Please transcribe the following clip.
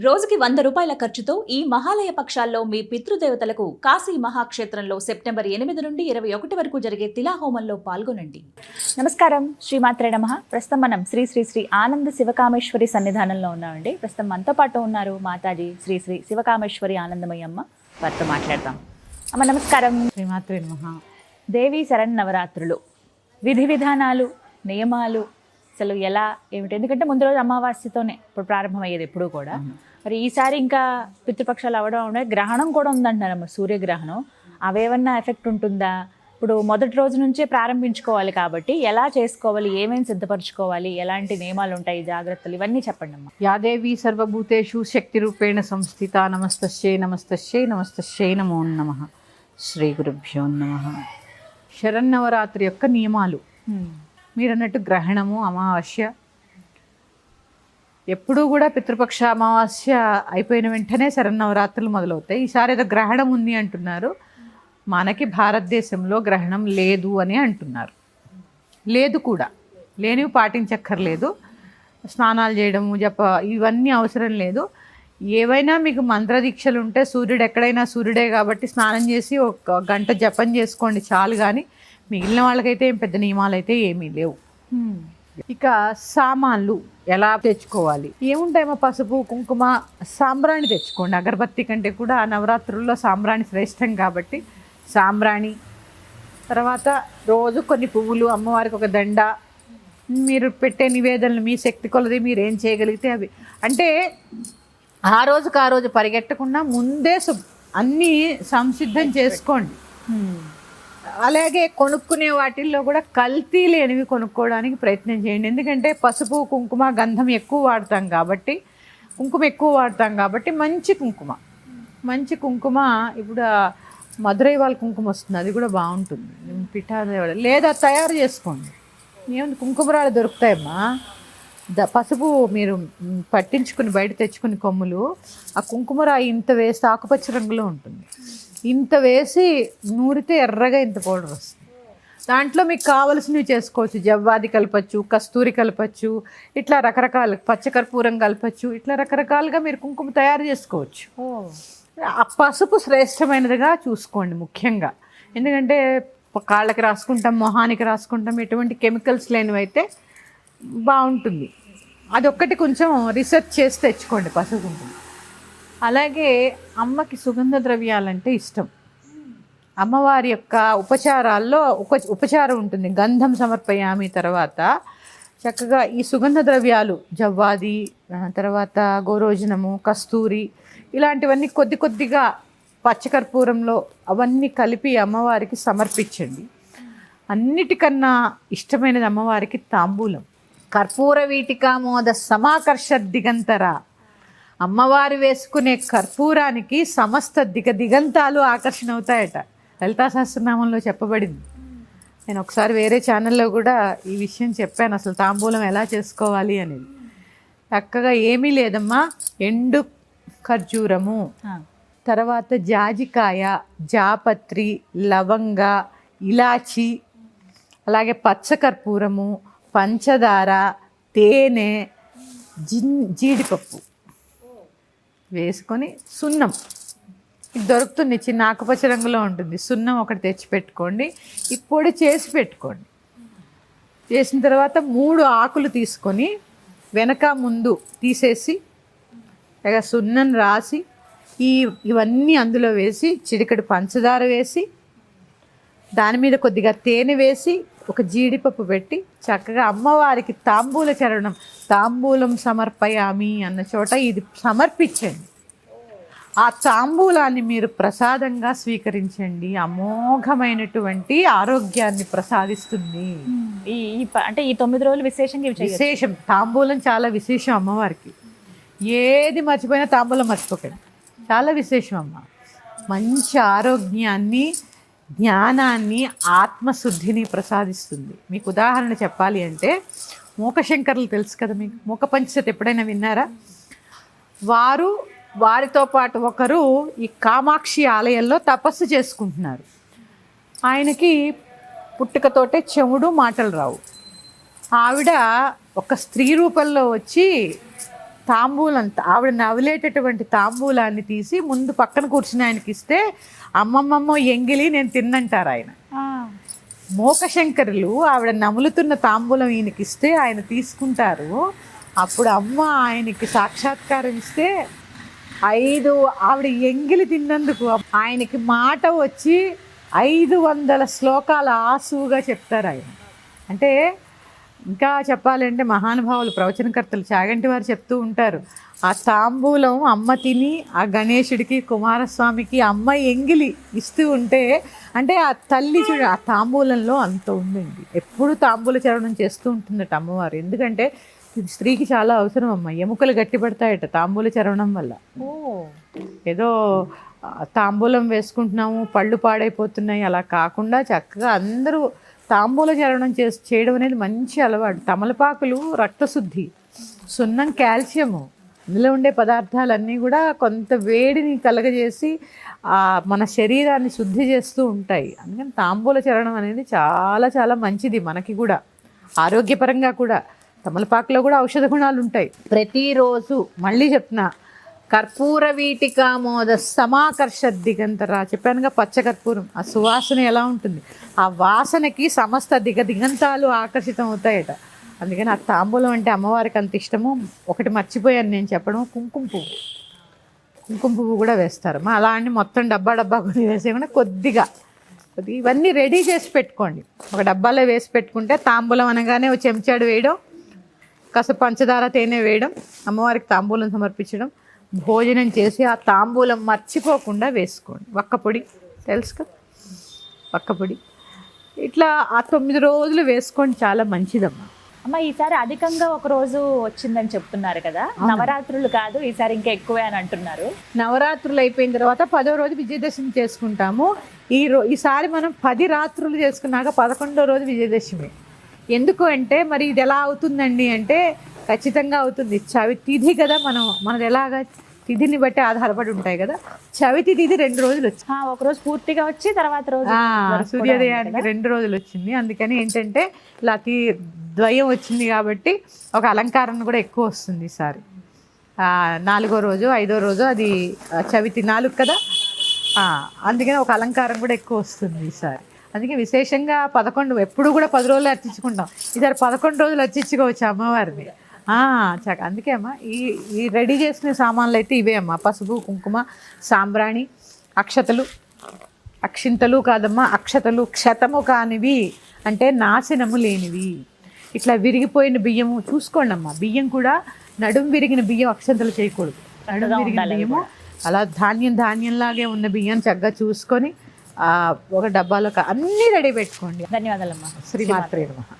రోజుకి 100 రూపాయల ఖర్చుతో ఈ మహాలయ పక్షాల్లో మీ పితృదేవతలకు కాశీ మహాక్షేత్రంలో సెప్టెంబర్ 8 నుండి 21 వరకు జరిగే తిలాహోమంలో పాల్గొనండి. నమస్కారం, శ్రీమాత్రే నమః. ప్రస్తుతం మనం శ్రీ శ్రీ శ్రీ ఆనంద శివకామేశ్వరి సన్నిధానంలో ఉన్నామండి. ప్రస్తుతం మనతో పాటు ఉన్నారు మాతాజీ శ్రీ శ్రీ శివకామేశ్వరి ఆనందమయ్య అమ్మ. వారితో మాట్లాడదాం. అమ్మ నమస్కారం. శ్రీమాత్రే నమః. దేవీ శరన్నవరాత్రులు విధి విధానాలు, నియమాలు అసలు ఎలా ఏమిటి? ఎందుకంటే ముందు రోజు అమావాస్యతోనే ఇప్పుడు ప్రారంభమయ్యేది ఎప్పుడు కూడా. మరి ఈసారి ఇంకా పితృపక్షాలు అవ్వడం ఉండే గ్రహణం కూడా ఉందంటున్నారమ్మ, సూర్యగ్రహణం. అవేమన్నా ఎఫెక్ట్ ఉంటుందా? ఇప్పుడు మొదటి రోజు నుంచే ప్రారంభించుకోవాలి కాబట్టి ఎలా చేసుకోవాలి, ఏమేమి సిద్ధపరచుకోవాలి, ఎలాంటి నియమాలు ఉంటాయి, జాగ్రత్తలు, ఇవన్నీ చెప్పండి అమ్మ. యాదేవి సర్వభూతేషు శక్తి రూపేణ సంస్థిత. నమస్తస్యై నమస్తస్యై నమస్తస్యై నమో నమః. శ్రీ గురుభ్యో నమః. శరన్నవరాత్రి యొక్క నియమాలు మీరు అన్నట్టు గ్రహణము, అమావాస్య, ఎప్పుడూ కూడా పితృపక్ష అమావాస్య అయిపోయిన వెంటనే శరన్నవరాత్రులు మొదలవుతాయి. ఈసారి ఏదో గ్రహణం ఉంది అంటున్నారు. మనకి భారతదేశంలో గ్రహణం లేదు అని అంటున్నారు. లేదు కూడా, లేనివి పాటించక్కర్లేదు. స్నానాలు చేయడము, ఇవన్నీ అవసరం లేదు. ఏవైనా మీకు మంత్రదీక్షలు ఉంటే, సూర్యుడు ఎక్కడైనా సూర్యుడే కాబట్టి స్నానం చేసి ఒక గంట జపం చేసుకోండి చాలు. కానీ మిగిలిన వాళ్ళకైతే ఏం పెద్ద నియమాలు అయితే ఏమీ లేవు. ఇక సామాన్లు ఎలా తెచ్చుకోవాలి? ఏముంటాయేమో, పసుపు, కుంకుమ, సాంబ్రాణి తెచ్చుకోండి. అగరబత్తి కంటే కూడా నవరాత్రుల్లో సాంబ్రాణి శ్రేష్టం కాబట్టి సాంబ్రాణి, తర్వాత రోజు కొన్ని పువ్వులు, అమ్మవారికి ఒక దండ, మీరు పెట్టే నివేదనలు మీ శక్తి కొలది మీరు ఏం చేయగలిగితే అవి. అంటే ఆ రోజు పరిగెట్టకుండా ముందే అన్నీ సంసిద్ధం చేసుకోండి. అలాగే కొనుక్కునే వాటిల్లో కూడా కల్తీ లేనివి కొనుక్కోవడానికి ప్రయత్నం చేయండి. ఎందుకంటే పసుపు, కుంకుమ, గంధం ఎక్కువ వాడతాం కాబట్టి, మంచి కుంకుమ ఇప్పుడు మధురై వాళ్ళ కుంకుమ వస్తుంది, అది కూడా బాగుంటుంది. పిఠాదేవాడ లేదా తయారు చేసుకోండి. ఏముంది, కుంకుమరాలు దొరుకుతాయమ్మా. పసుపు మీరు పట్టించుకుని బయట తెచ్చుకుని కొమ్ములు, ఆ కుంకుమరాయి ఇంత వేసి ఆకుపచ్చ రంగులో ఉంటుంది. ఇంత వేసి నూరితే ఎర్రగా ఇంత పౌడర్ వస్తుంది. దాంట్లో మీకు కావలసినవి చేసుకోవచ్చు. జవ్వాది కలపచ్చు, కస్తూరి కలపచ్చు, ఇట్లా రకరకాల పచ్చకర్పూరం కలపచ్చు. ఇట్లా రకరకాలుగా మీరు కుంకుమ తయారు చేసుకోవచ్చు. ఆ పసుపు శ్రేష్టమైనదిగా చూసుకోండి ముఖ్యంగా. ఎందుకంటే కాళ్ళకి రాసుకుంటాం, మొహానికి రాసుకుంటాం, ఎటువంటి కెమికల్స్ లేనివైతే బాగుంటుంది. అదొక్కటి కొంచెం రీసెర్చ్ చేసి తెచ్చుకోండి పసుపు కుంకుమ. అలాగే అమ్మకి సుగంధ ద్రవ్యాలంటే ఇష్టం. అమ్మవారి యొక్క ఉపచారాల్లో ఉపచారం ఉంటుంది, గంధం సమర్పయామి. తర్వాత చక్కగా ఈ సుగంధ ద్రవ్యాలు, జవ్వాది, తర్వాత గోరోజనము, కస్తూరి, ఇలాంటివన్నీ కొద్దిగా పచ్చకర్పూరంలో అవన్నీ కలిపి అమ్మవారికి సమర్పించండి. అన్నిటికన్నా ఇష్టమైనది అమ్మవారికి తాంబూలం. కర్పూర వీటికామోద సమాకర్ష దిగంతర. అమ్మవారు వేసుకునే కర్పూరానికి సమస్త దిగంతాలు ఆకర్షణ అవుతాయట. లలితా సహస్రనామంలో చెప్పబడింది. నేను ఒకసారి వేరే ఛానల్లో కూడా ఈ విషయం చెప్పాను, అసలు తాంబూలం ఎలా చేసుకోవాలి అనేది. చక్కగా ఏమీ లేదమ్మా, ఎండు ఖర్జూరము, తర్వాత జాజికాయ, జాపత్రి, లవంగ, ఇలాచి, అలాగే పచ్చకర్పూరము, పంచదార, తేనె, జీడిపప్పు వేసుకొని, సున్నం ఇది దొరుకుతుంది, చిన్న ఆకుపచ్చ రంగులో ఉంటుంది. సున్నం ఒకటి తెచ్చి పెట్టుకోండి. ఈ పొడి చేసి పెట్టుకోండి. చేసిన తర్వాత 3 ఆకులు తీసుకొని వెనక ముందు తీసేసి ఇక సున్నం రాసి ఇవన్నీ అందులో వేసి, చిటికెడు పంచదార వేసి, దాని మీద కొద్దిగా తేనె వేసి, ఒక జీడిపప్పు పెట్టి చక్కగా అమ్మవారికి తాంబూల చరణం, తాంబూలం సమర్పయామి అన్న చోట ఇది సమర్పించండి. ఆ తాంబూలాన్ని మీరు ప్రసాదంగా స్వీకరించండి. అమోఘమైనటువంటి ఆరోగ్యాన్ని ప్రసాదిస్తుంది. అంటే ఈ 9 రోజులు విశేషం. తాంబూలం చాలా విశేషం అమ్మవారికి. ఏది మర్చిపోయినా తాంబూలం మర్చిపోకండి, చాలా విశేషం అమ్మ. మంచి ఆరోగ్యాన్ని, జ్ఞానాన్ని, ఆత్మశుద్ధిని ప్రసాదిస్తుంది. మీకు ఉదాహరణ చెప్పాలి అంటే, మూకశంకర్లు తెలుసు కదా మీకు, మూక పంచశతి ఎప్పుడైనా విన్నారా? వారితో పాటు ఒకరు ఈ కామాక్షి ఆలయంలో తపస్సు చేసుకుంటున్నారు. ఆయనకి పుట్టుకతోటే చెవుడు, మాటలు రావు. ఆవిడ ఒక స్త్రీ రూపంలో వచ్చి తాంబూలం ఆవిడ నవ్వులేటటువంటి తాంబూలాన్ని తీసి ముందు పక్కన కూర్చుని ఆయనకి ఇస్తే అమ్మమ్మమ్మో ఎంగిలి నేను తిన్నంటారు ఆయన. మోకశంకరులు ఆవిడ నములుతున్న తాంబూలం ఈయనకి ఇస్తే ఆయన తీసుకుంటారు. అప్పుడు అమ్మ ఆయనకి సాక్షాత్కారం ఇస్తే 5 ఆవిడ ఎంగిలి తిన్నందుకు ఆయనకి మాట వచ్చి 500 శ్లోకాలు ఆసువుగా చెప్తారు ఆయన. అంటే ఇంకా చెప్పాలంటే మహానుభావులు ప్రవచనకర్తలు చాగంటి వారు చెప్తూ ఉంటారు, ఆ తాంబూలం అమ్మ తిని ఆ గణేశుడికి కుమారస్వామికి అమ్మ ఎంగిలి ఇస్తూ ఉంటే అంటే ఆ తల్లి చూడ ఆ తాంబూలంలో అంత ఉందండి. ఎప్పుడు తాంబూల చరణం చేస్తూ ఉంటుందట అమ్మవారు. ఎందుకంటే ఇది స్త్రీకి చాలా అవసరం అమ్మ. ఎముకలు గట్టిపడతాయట తాంబూల చరణం వల్ల. ఏదో తాంబూలం వేసుకుంటున్నాము పళ్ళు పాడైపోతున్నాయి అలా కాకుండా చక్కగా అందరూ తాంబూల చరణం చేయడం అనేది మంచి అలవాటు. తమలపాకులు రక్తశుద్ధి, సున్నం కాల్షియము, ఇందులో ఉండే పదార్థాలన్నీ కూడా కొంత వేడిని కలగజేసి మన శరీరాన్ని శుద్ధి చేస్తూ ఉంటాయి. అందుకని తాంబూల చరణం అనేది చాలా చాలా మంచిది మనకి కూడా, ఆరోగ్యపరంగా కూడా. తమలపాకులో కూడా ఔషధ గుణాలు ఉంటాయి. ప్రతిరోజు మళ్ళీ చెప్తున్నా, కర్పూర వీటికామోద సమాకర్ష దిగంతరా చెప్పానుగా, పచ్చకర్పూరం ఆ సువాసన ఎలా ఉంటుంది, ఆ వాసనకి సమస్త దిగంతాలు ఆకర్షితం అవుతాయట. అందుకని ఆ తాంబూలం అంటే అమ్మవారికి అంత ఇష్టము. ఒకటి మర్చిపోయాను నేను చెప్పడం, కుంకుమ పువ్వు కూడా వేస్తారు. అలా అని మొత్తం డబ్బా కొని వేసేయకుండా కొద్దిగా ఇవన్నీ రెడీ చేసి పెట్టుకోండి. ఒక డబ్బాలో వేసి పెట్టుకుంటే తాంబూలం అనగానే ఒక చెంచాడు వేయడం, కాస్త పంచదార తేనె వేయడం, అమ్మవారికి తాంబూలం సమర్పించడం, భోజనం చేసి ఆ తాంబూలం మర్చిపోకుండా వేసుకోండి. వక్కపొడి తెలుసు కదా, వక్కపొడి ఇట్లా ఆ 9 రోజులు వేసుకోండి, చాలా మంచిదమ్మా. అమ్మ ఈసారి అధికంగా ఒక రోజు వచ్చిందని చెప్తున్నారు కదా, నవరాత్రులు కాదు ఈసారి ఇంకా ఎక్కువే అని అంటున్నారు. నవరాత్రులు అయిపోయిన తర్వాత 10వ రోజు విజయదశమి చేసుకుంటాము. ఈసారి మనం 10 రాత్రులు చేసుకున్నాక 11వ రోజు విజయదశమి. ఎందుకు అంటే మరి ఇది ఎలా అవుతుందండి అంటే ఖచ్చితంగా అవుతుంది. చవి తిథి కదా, మనది ఎలాగా తిథిని బట్టి ఆధారపడి ఉంటాయి కదా. చవితి తిథి 2 రోజులు వచ్చింది, ఒక రోజు పూర్తిగా వచ్చి తర్వాత రోజు సూర్యోదయానికి 2 రోజులు వచ్చింది. అందుకని ఏంటంటే ఇలా అతి ద్వయం వచ్చింది కాబట్టి ఒక అలంకారం కూడా ఎక్కువ వస్తుంది ఈసారి. 4వ రోజు 5వ రోజు అది చవితి 4 కదా, అందుకని ఒక అలంకారం కూడా ఎక్కువ వస్తుంది ఈసారి. అందుకే విశేషంగా 11 ఎప్పుడు కూడా 10 రోజులు అర్చించుకుంటాం, ఈసారి 11 రోజులు అర్చించుకోవచ్చు అమ్మవారిని. అందుకే అమ్మ ఈ రెడీ చేసిన సామాన్లు అయితే ఇవే అమ్మ, పసుపు కుంకుమ సాంబ్రాణి అక్షింతలు కాదమ్మా, అక్షతలు క్షతము కానివి అంటే నాశనము లేనివి. ఇట్లా విరిగిపోయిన బియ్యము చూసుకోండి అమ్మ, బియ్యం కూడా నడుం విరిగిన బియ్యం అక్షంతలు చేయకూడదు. నడుం విరిగిన బియ్యము అలా ధాన్యంలాగే ఉన్న బియ్యం చక్కగా చూసుకొని ఒక డబ్బాలో అన్నీ రెడీ పెట్టుకోండి. ధన్యవాదాలమ్మా. శ్రీమాత్రే నమః.